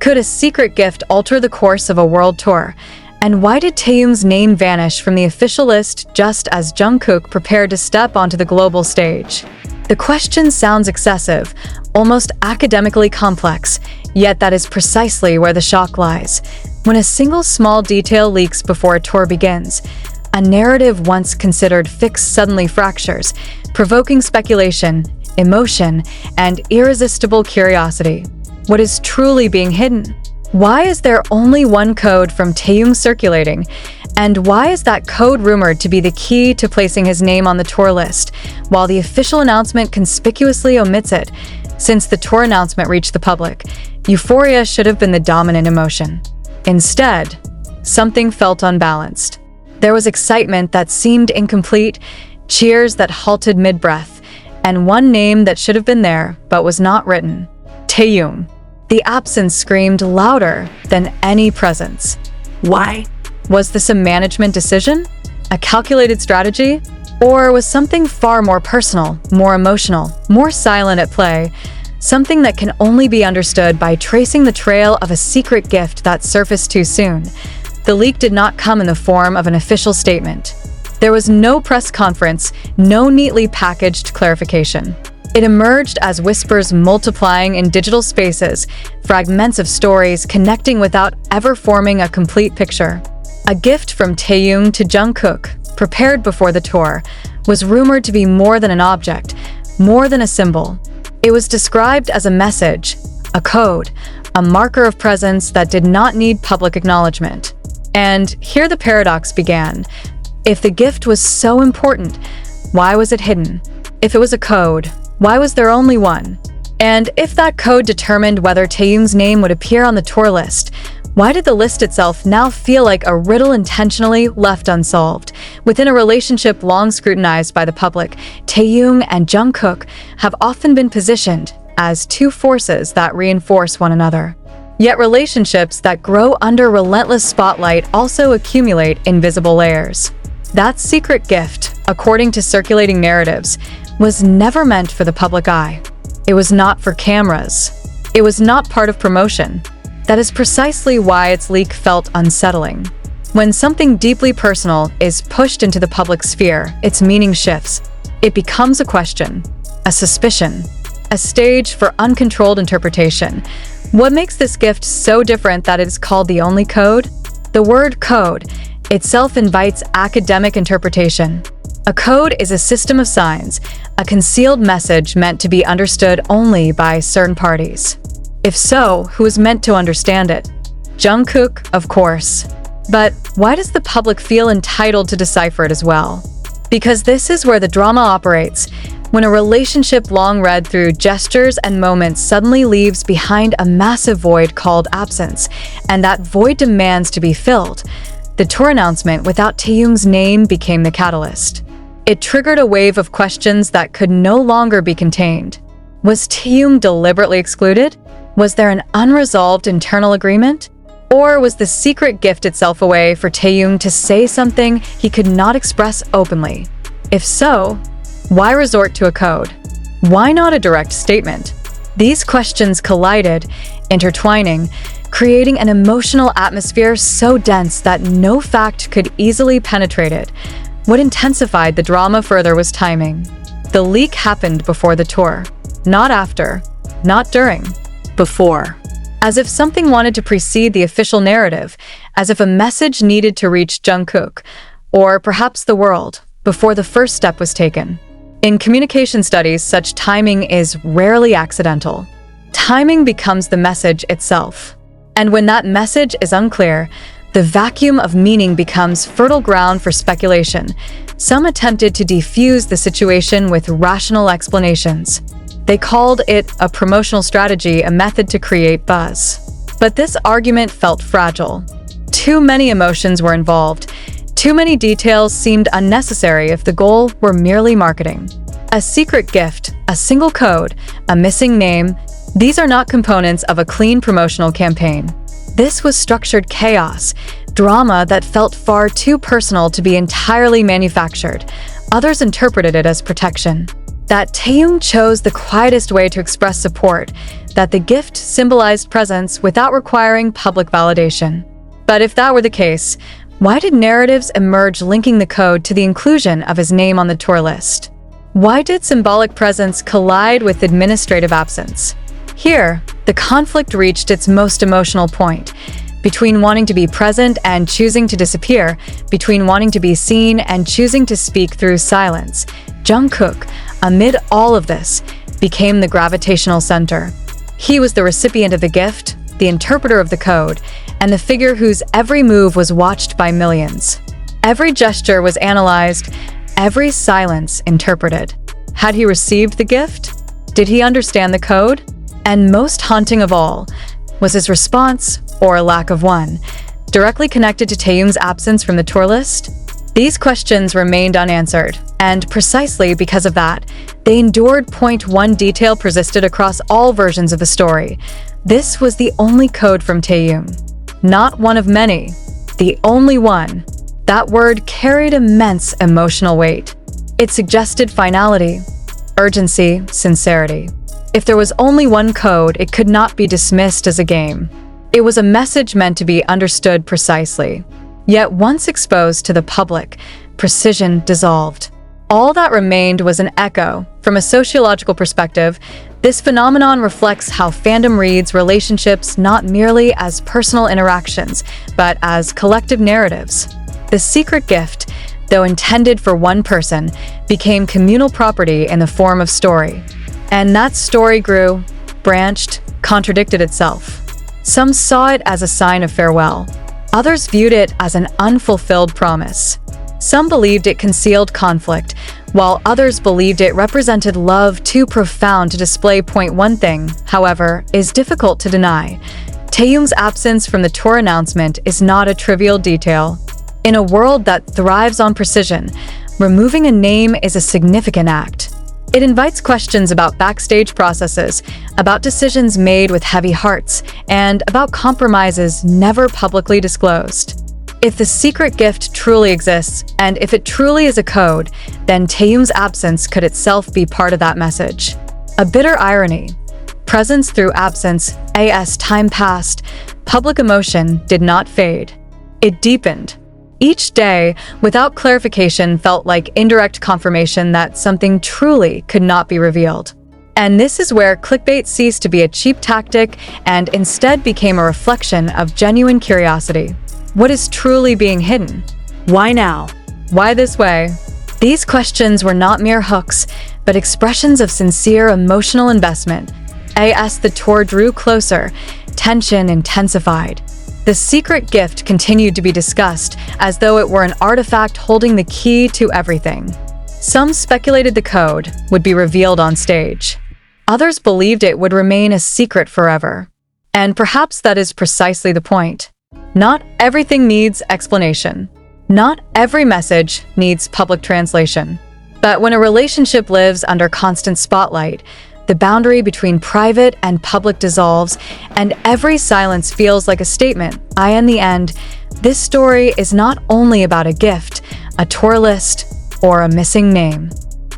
Could a secret gift alter the course of a world tour? And why did Taehyung's name vanish from the official list just as Jungkook prepared to step onto the global stage? The question sounds excessive, almost academically complex, yet that is precisely where the shock lies. When a single small detail leaks before a tour begins, a narrative once considered fixed suddenly fractures, provoking speculation, emotion, and irresistible curiosity. What is truly being hidden? Why is there only one code from Taehyung circulating? And why is that code rumored to be the key to placing his name on the tour list, while the official announcement conspicuously omits it? Since the tour announcement reached the public, euphoria should have been the dominant emotion. Instead, something felt unbalanced. There was excitement that seemed incomplete, cheers that halted mid-breath, and one name that should have been there but was not written: Taehyung. The absence screamed louder than any presence. Why? Was this a management decision? A calculated strategy? Or was something far more personal, more emotional, more silent at play? Something that can only be understood by tracing the trail of a secret gift that surfaced too soon. The leak did not come in the form of an official statement. There was no press conference, no neatly packaged clarification. It emerged as whispers multiplying in digital spaces, fragments of stories connecting without ever forming a complete picture. A gift from Taehyung to Jungkook, prepared before the tour, was rumored to be more than an object, more than a symbol. It was described as a message, a code, a marker of presence that did not need public acknowledgement. And here the paradox began. If the gift was so important, why was it hidden? If it was a code, why was there only one? And if that code determined whether Taehyung's name would appear on the tour list, why did the list itself now feel like a riddle intentionally left unsolved? Within a relationship long scrutinized by the public, Taehyung and Jungkook have often been positioned as two forces that reinforce one another. Yet relationships that grow under relentless spotlight also accumulate invisible layers. That secret gift, according to circulating narratives, was never meant for the public eye. It was not for cameras. It was not part of promotion. That is precisely why its leak felt unsettling. When something deeply personal is pushed into the public sphere, its meaning shifts. It becomes a question, a suspicion, a stage for uncontrolled interpretation. What makes this gift so different that it is called the only code? The word code itself invites academic interpretation. A code is a system of signs, a concealed message meant to be understood only by certain parties. If so, who is meant to understand it? Jungkook, of course. But why does the public feel entitled to decipher it as well? Because this is where the drama operates. When a relationship long read through gestures and moments suddenly leaves behind a massive void called absence, and that void demands to be filled. The tour announcement without Taehyung's name became the catalyst. It triggered a wave of questions that could no longer be contained. Was Taehyung deliberately excluded? Was there an unresolved internal agreement? Or was the secret gift itself a way for Taehyung to say something he could not express openly? If so, why resort to a code? Why not a direct statement? These questions collided, intertwining, creating an emotional atmosphere so dense that no fact could easily penetrate it. What intensified the drama further was timing. The leak happened before the tour, not after, not during, before. As if something wanted to precede the official narrative, as if a message needed to reach Jungkook, or perhaps the world, before the first step was taken. In communication studies, such timing is rarely accidental. Timing becomes the message itself. And when that message is unclear, the vacuum of meaning becomes fertile ground for speculation. Some attempted to defuse the situation with rational explanations. They called it a promotional strategy, a method to create buzz. But this argument felt fragile. Too many emotions were involved. Too many details seemed unnecessary if the goal were merely marketing. A secret gift, a single code, a missing name, these are not components of a clean promotional campaign. This was structured chaos, drama that felt far too personal to be entirely manufactured. Others interpreted it as protection. That Taehyung chose the quietest way to express support, that the gift symbolized presence without requiring public validation. But if that were the case, why did narratives emerge linking the code to the inclusion of his name on the tour list? Why did symbolic presence collide with administrative absence? Here, the conflict reached its most emotional point. Between wanting to be present and choosing to disappear, between wanting to be seen and choosing to speak through silence, Jungkook, amid all of this, became the gravitational center. He was the recipient of the gift, the interpreter of the code, and the figure whose every move was watched by millions. Every gesture was analyzed, every silence interpreted. Had he received the gift? Did he understand the code? And most haunting of all, was his response, or lack of one, directly connected to Taehyung's absence from the tour list? These questions remained unanswered, and precisely because of that, they endured. One detail persisted across all versions of the story. This was the only code from Taehyung. Not one of many, the only one. That word carried immense emotional weight. It suggested finality, urgency, sincerity. If there was only one code, it could not be dismissed as a game. It was a message meant to be understood precisely. Yet once exposed to the public, precision dissolved. All that remained was an echo. From a sociological perspective, this phenomenon reflects how fandom reads relationships not merely as personal interactions, but as collective narratives. The secret gift, though intended for one person, became communal property in the form of story. And that story grew, branched, contradicted itself. Some saw it as a sign of farewell. Others viewed it as an unfulfilled promise. Some believed it concealed conflict, while others believed it represented love too profound to display. One thing, however, is difficult to deny. Taehyung's absence from the tour announcement is not a trivial detail. In a world that thrives on precision, removing a name is a significant act. It invites questions about backstage processes, about decisions made with heavy hearts, and about compromises never publicly disclosed. If the secret gift truly exists, and if it truly is a code, then Taehyung's absence could itself be part of that message. A bitter irony. Presence through absence, as time passed, public emotion did not fade. It deepened. Each day, without clarification, felt like indirect confirmation that something truly could not be revealed. And this is where clickbait ceased to be a cheap tactic and instead became a reflection of genuine curiosity. What is truly being hidden? Why now? Why this way? These questions were not mere hooks, but expressions of sincere emotional investment. As the tour drew closer, tension intensified. The secret gift continued to be discussed as though it were an artifact holding the key to everything. Some speculated the code would be revealed on stage. Others believed it would remain a secret forever. And perhaps that is precisely the point. Not everything needs explanation. Not every message needs public translation. But when a relationship lives under constant spotlight, the boundary between private and public dissolves, and every silence feels like a statement. In the end, this story is not only about a gift, a tour list, or a missing name.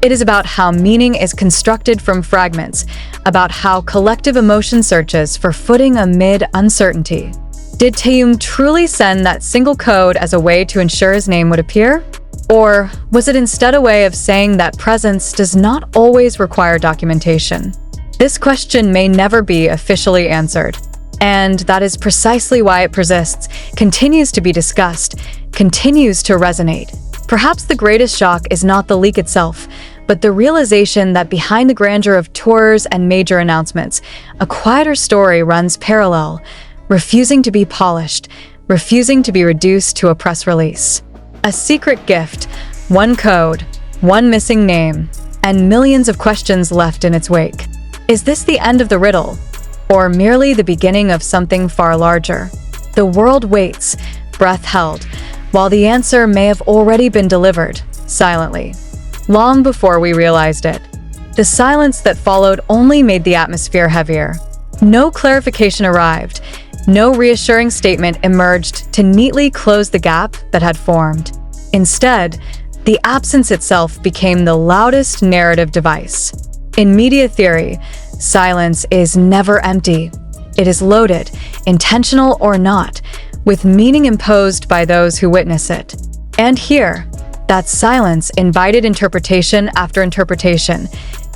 It is about how meaning is constructed from fragments, about how collective emotion searches for footing amid uncertainty. Did Taehyung truly send that single code as a way to ensure his name would appear? Or was it instead a way of saying that presence does not always require documentation? This question may never be officially answered. And that is precisely why it persists, continues to be discussed, continues to resonate. Perhaps the greatest shock is not the leak itself, but the realization that behind the grandeur of tours and major announcements, a quieter story runs parallel, refusing to be polished, refusing to be reduced to a press release. A secret gift, one code, one missing name, and millions of questions left in its wake. Is this the end of the riddle, or merely the beginning of something far larger? The world waits, breath held, while the answer may have already been delivered, silently, long before we realized it. The silence that followed only made the atmosphere heavier. No clarification arrived. No reassuring statement emerged to neatly close the gap that had formed. Instead, the absence itself became the loudest narrative device. In media theory, silence is never empty. It is loaded, intentional or not, with meaning imposed by those who witness it. And here, that silence invited interpretation after interpretation,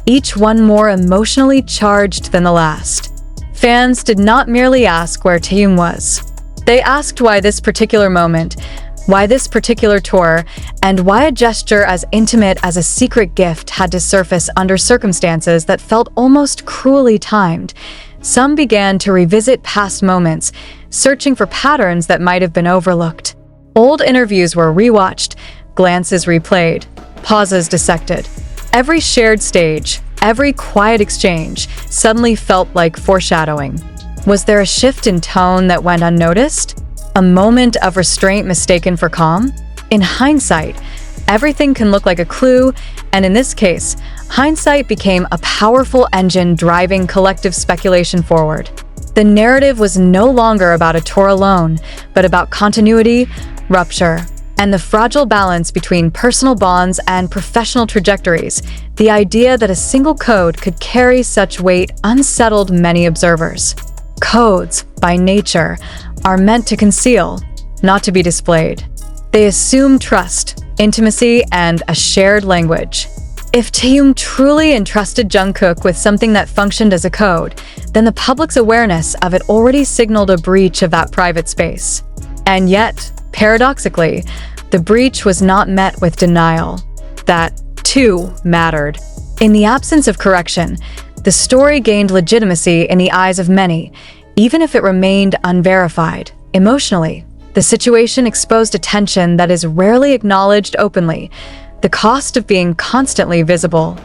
each one more emotionally charged than the last. Fans did not merely ask where Taehyung was. They asked why this particular moment, why this particular tour, and why a gesture as intimate as a secret gift had to surface under circumstances that felt almost cruelly timed. Some began to revisit past moments, searching for patterns that might have been overlooked. Old interviews were rewatched, glances replayed, pauses dissected. Every shared stage, every quiet exchange suddenly felt like foreshadowing. Was there a shift in tone that went unnoticed? A moment of restraint mistaken for calm? In hindsight, everything can look like a clue, and in this case, hindsight became a powerful engine driving collective speculation forward. The narrative was no longer about a tour alone, but about continuity, rupture, and the fragile balance between personal bonds and professional trajectories. The idea that a single code could carry such weight unsettled many observers. Codes, by nature, are meant to conceal, not to be displayed. They assume trust, intimacy, and a shared language. If Taehyung truly entrusted Jungkook with something that functioned as a code, then the public's awareness of it already signaled a breach of that private space. And yet, paradoxically, the breach was not met with denial. That, too, mattered. In the absence of correction, the story gained legitimacy in the eyes of many, even if it remained unverified. Emotionally, the situation exposed a tension that is rarely acknowledged openly, the cost of being constantly visible.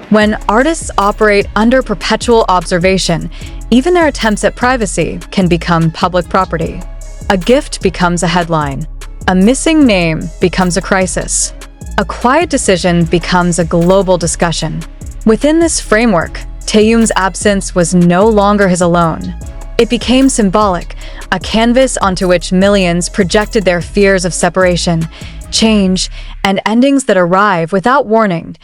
When artists operate under perpetual observation, even their attempts at privacy can become public property. A gift becomes a headline. A missing name becomes a crisis. A quiet decision becomes a global discussion. Within this framework, Taehyung's absence was no longer his alone. It became symbolic, a canvas onto which millions projected their fears of separation, change, and endings that arrive without warning.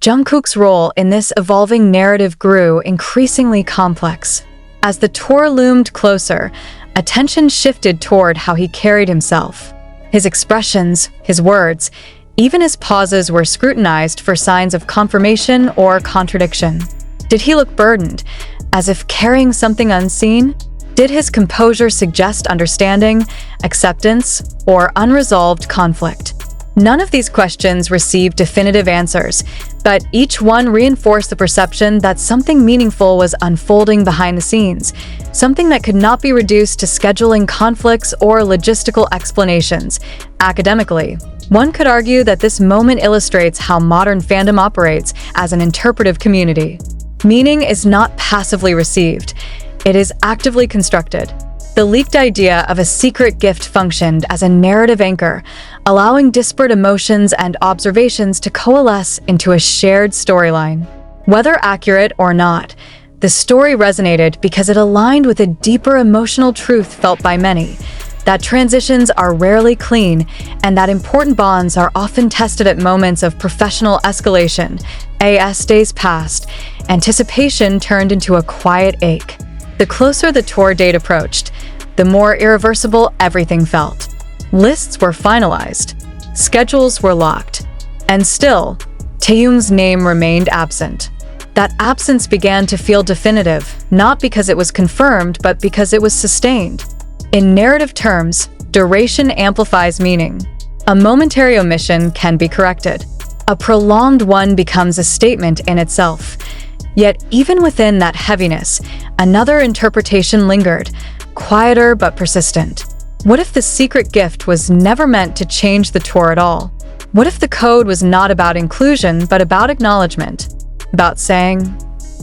Jungkook's role in this evolving narrative grew increasingly complex. As the tour loomed closer, attention shifted toward how he carried himself. His expressions, his words, even his pauses were scrutinized for signs of confirmation or contradiction. Did he look burdened, as if carrying something unseen? Did his composure suggest understanding, acceptance, or unresolved conflict? None of these questions received definitive answers, but each one reinforced the perception that something meaningful was unfolding behind the scenes, something that could not be reduced to scheduling conflicts or logistical explanations. Academically, one could argue that this moment illustrates how modern fandom operates as an interpretive community. Meaning is not passively received, it is actively constructed. The leaked idea of a secret gift functioned as a narrative anchor, allowing disparate emotions and observations to coalesce into a shared storyline. Whether accurate or not, the story resonated because it aligned with a deeper emotional truth felt by many, that transitions are rarely clean and that important bonds are often tested at moments of professional escalation. As days passed, anticipation turned into a quiet ache. The closer the tour date approached, the more irreversible everything felt. Lists were finalized, schedules were locked, and still, Taehyung's name remained absent. That absence began to feel definitive, not because it was confirmed, but because it was sustained. In narrative terms, duration amplifies meaning. A momentary omission can be corrected. A prolonged one becomes a statement in itself. Yet even within that heaviness, another interpretation lingered, quieter but persistent. What if the secret gift was never meant to change the tour at all? What if the code was not about inclusion, but about acknowledgement? About saying,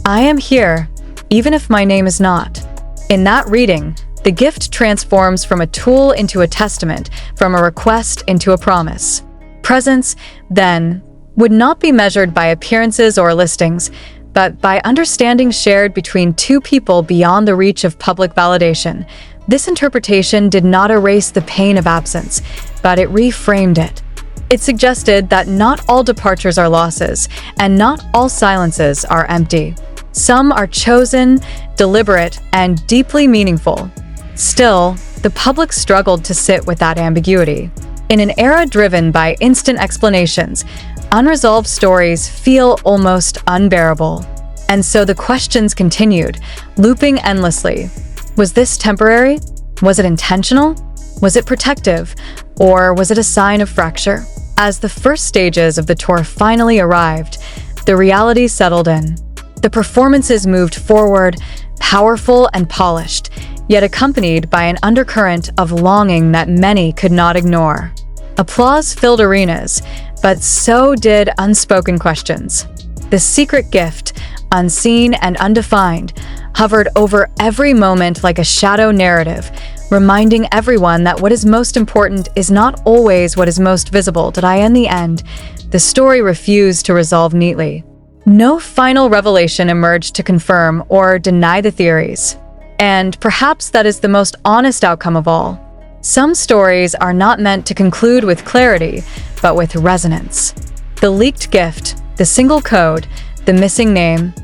I am here, even if my name is not. In that reading, the gift transforms from a tool into a testament, from a request into a promise. Presence, then, would not be measured by appearances or listings, but by understanding shared between two people beyond the reach of public validation. This interpretation did not erase the pain of absence, but it reframed it. It suggested that not all departures are losses, and not all silences are empty. Some are chosen, deliberate, and deeply meaningful. Still, the public struggled to sit with that ambiguity. In an era driven by instant explanations, unresolved stories feel almost unbearable. And so the questions continued, looping endlessly. Was this temporary? Was it intentional? Was it protective? Or was it a sign of fracture? As the first stages of the tour finally arrived, the reality settled in. The performances moved forward, powerful and polished, yet accompanied by an undercurrent of longing that many could not ignore. Applause filled arenas, but so did unspoken questions. The secret gift, unseen and undefined, hovered over every moment like a shadow narrative, reminding everyone that what is most important is not always what is most visible. In the end, the story refused to resolve neatly. No final revelation emerged to confirm or deny the theories. And perhaps that is the most honest outcome of all. Some stories are not meant to conclude with clarity, but with resonance. The leaked gift, the single code, the missing name,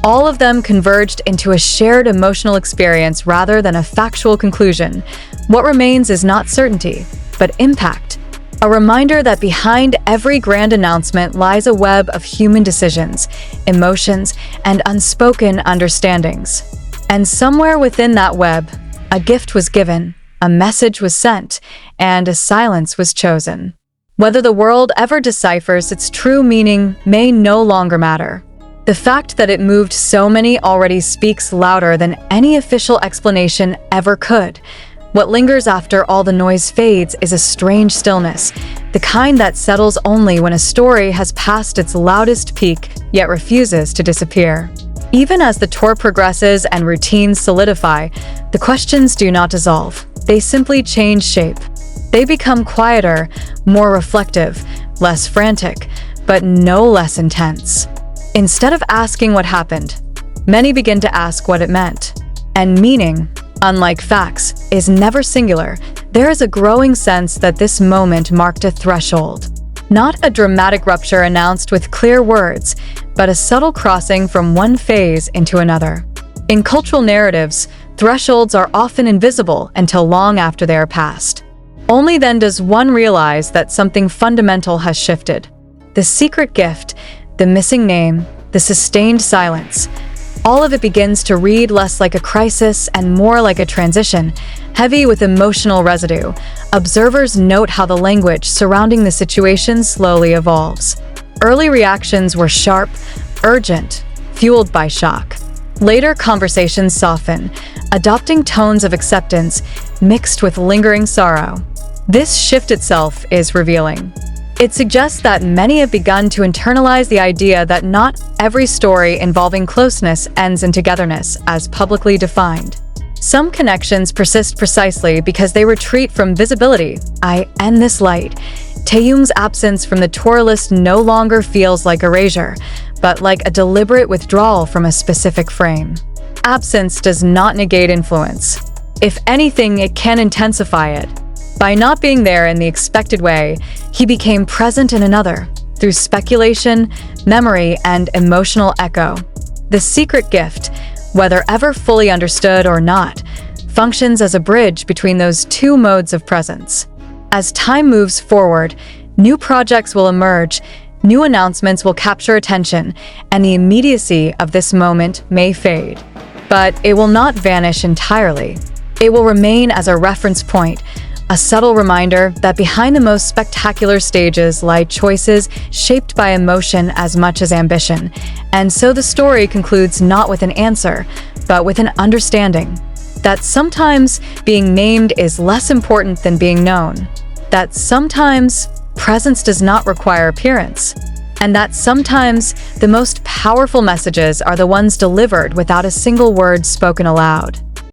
all of them converged into a shared emotional experience rather than a factual conclusion. What remains is not certainty, but impact. A reminder that behind every grand announcement lies a web of human decisions, emotions, and unspoken understandings. And somewhere within that web, a gift was given, a message was sent, and a silence was chosen. Whether the world ever deciphers its true meaning may no longer matter. The fact that it moved so many already speaks louder than any official explanation ever could. What lingers after all the noise fades is a strange stillness, the kind that settles only when a story has passed its loudest peak, yet refuses to disappear. Even as the tour progresses and routines solidify, the questions do not dissolve. They simply change shape. They become quieter, more reflective, less frantic, but no less intense. Instead of asking what happened, many begin to ask what it meant. And meaning, unlike facts, is never singular. There is a growing sense that this moment marked a threshold. Not a dramatic rupture announced with clear words, but a subtle crossing from one phase into another. In cultural narratives, thresholds are often invisible until long after they are passed. Only then does one realize that something fundamental has shifted. The secret gift, the missing name, the sustained silence. All of it begins to read less like a crisis and more like a transition, heavy with emotional residue. Observers note how the language surrounding the situation slowly evolves. Early reactions were sharp, urgent, fueled by shock. Later conversations soften, adopting tones of acceptance mixed with lingering sorrow. This shift itself is revealing. It suggests that many have begun to internalize the idea that not every story involving closeness ends in togetherness, as publicly defined. Some connections persist precisely because they retreat from visibility. I end this light. Taehyung's absence from the tour list no longer feels like erasure, but like a deliberate withdrawal from a specific frame. Absence does not negate influence. If anything, it can intensify it. By not being there in the expected way, he became present in another, through speculation, memory, and emotional echo. The secret gift, whether ever fully understood or not, functions as a bridge between those two modes of presence. As time moves forward, new projects will emerge, new announcements will capture attention, and the immediacy of this moment may fade. But it will not vanish entirely. It will remain as a reference point, a subtle reminder that behind the most spectacular stages lie choices shaped by emotion as much as ambition. And so the story concludes not with an answer, but with an understanding. That sometimes being named is less important than being known. That sometimes presence does not require appearance. And that sometimes the most powerful messages are the ones delivered without a single word spoken aloud.